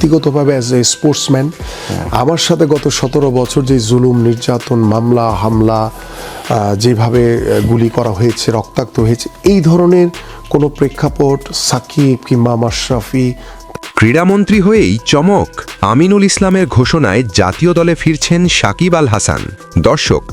ব্যক্তিগতভাবে as a sportsman আমার সাথে গত 17 বছর যে জুলুম নির্যাতন মামলা হামলা যেভাবে গুলি করা হয়েছে রক্তাক্ত হয়েছে এই ধরনের কোনো প্রেক্ষাপট সাকিব কিংবা মাশরাফি। ক্রীড়ামন্ত্রী হয়েই চমক, আমিনুল ইসলামের ঘোষণায় জাতীয় দলে ফিরছেন সাকিব আল হাসান। দর্শক,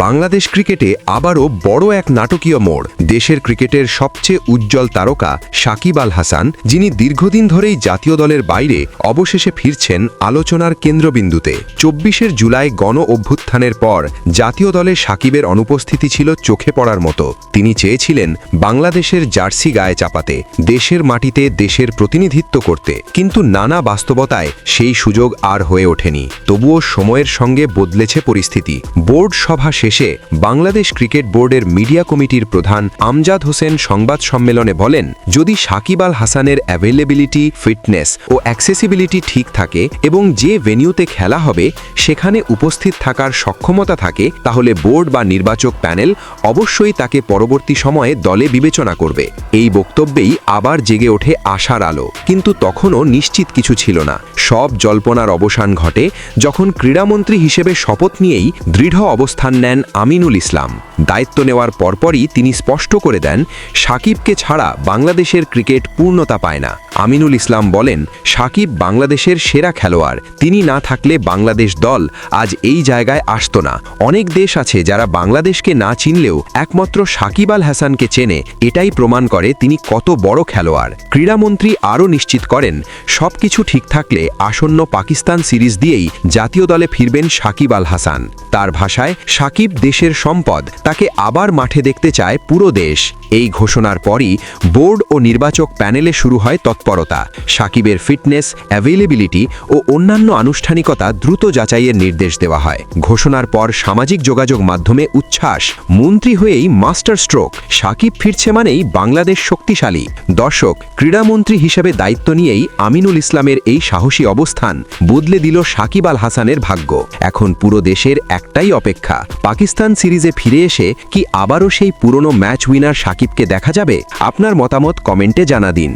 বাংলাদেশ ক্রিকেটে আবারও বড় এক নাটকীয় মোড়। দেশের ক্রিকেটের সবচেয়ে উজ্জ্বল তারকা সাকিব আল হাসান, যিনি দীর্ঘদিন ধরেই জাতীয় দলের বাইরে, অবশেষে ফিরছেন আলোচনার কেন্দ্রবিন্দুতে। 24 জুলাই গণ অভ্যুত্থানের পর জাতীয় দলে সাকিবের অনুপস্থিতি ছিল চোখে পড়ার মতো। তিনি চেয়েছিলেন বাংলাদেশের জার্সি গায়ে চাপাতে, দেশের মাটিতে দেশের প্রতিনিধিত্ব করতে, কিন্তু নানা বাস্তবতায় সেই সুযোগ আর হয়ে ওঠেনি। তবুও সময়ের সঙ্গে বদলেছে পরিস্থিতি। বোর্ড সভা শেষে বাংলাদেশ ক্রিকেট বোর্ডের মিডিয়া কমিটির প্রধান আমজাদ হোসেন সংবাদ সম্মেলনে বলেন, যদি সাকিব আল হাসানের অ্যাভেলেবিলিটি, ফিটনেস ও অ্যাক্সেসিবিলিটি ঠিক থাকে এবং যে ভেন্যুতে খেলা হবে সেখানে উপস্থিত থাকার সক্ষমতা থাকে, তাহলে বোর্ড বা নির্বাচক প্যানেল অবশ্যই তাকে পরবর্তী সময়ে দলে বিবেচনা করবে। এই বক্তব্যেই আবার জেগে ওঠে আশার আলো। কিন্তু তখনও নিশ্চিত কিছু ছিল না। সব জল্পনার অবসান ঘটে যখন ক্রীড়ামন্ত্রী হিসেবে শপথ নিয়েই দৃঢ় অবস্থান নেন আমিনুল ইসলাম। দায়িত্ব নেওয়ার পরপরই তিনি স্পষ্ট করে দেন, সাকিবকে ছাড়া বাংলাদেশের ক্রিকেট পূর্ণতা পায় না। আমিনুল ইসলাম বলেন, সাকিব বাংলাদেশের সেরা খেলোয়াড়, তিনি না থাকলে বাংলাদেশ দল আজ এই জায়গায় আসতো না। অনেক দেশ আছে যারা বাংলাদেশকে না চিনলেও একমাত্র সাকিব আল হাসানকে চেনে, এটাই প্রমাণ করে তিনি কত বড় খেলোয়াড়। ক্রীড়ামন্ত্রী আরও নিশ্চিত করেন, সবকিছু ঠিক থাকলে আসন্ন পাকিস্তান সিরিজ দিয়েই জাতীয় দলে ফিরবেন সাকিব আল হাসান। তার ভাষায়, সাকিব দেশের সম্পদ, তাকে আবার মাঠে দেখতে চায় পুরো দেশ। এই ঘোষণার পরই বোর্ড ও নির্বাচক প্যানেলে শুরু হয় তৎপরতা। সাকিবের ফিটনেস, অ্যাভেলেবিলিটি ও অন্যান্য আনুষ্ঠানিকতা দ্রুত যাচাইয়ের নির্দেশ দেওয়া হয়। ঘোষণার পর সামাজিক যোগাযোগ মাধ্যমে উচ্ছ্বাস, মন্ত্রী হয়েই মাস্টার স্ট্রোক, সাকিব ফিরছে মানেই বাংলাদেশ শক্তিশালী। দর্শক, ক্রীড়ামন্ত্রী হিসেবে দায়িত্ব নিয়েই আমিনুল ইসলামের এই সাহসী অবস্থান বদলে দিল সাকিব আল হাসানের ভাগ্য। এখন পুরো দেশের একটাই অপেক্ষা, পাকিস্তান সিরিজে ফিরে এসে কি আবারও সেই পুরনো ম্যাচ উইনার সাকিবকে দেখা যাবে? আপনার মতামত কমেন্টে জানা দিন।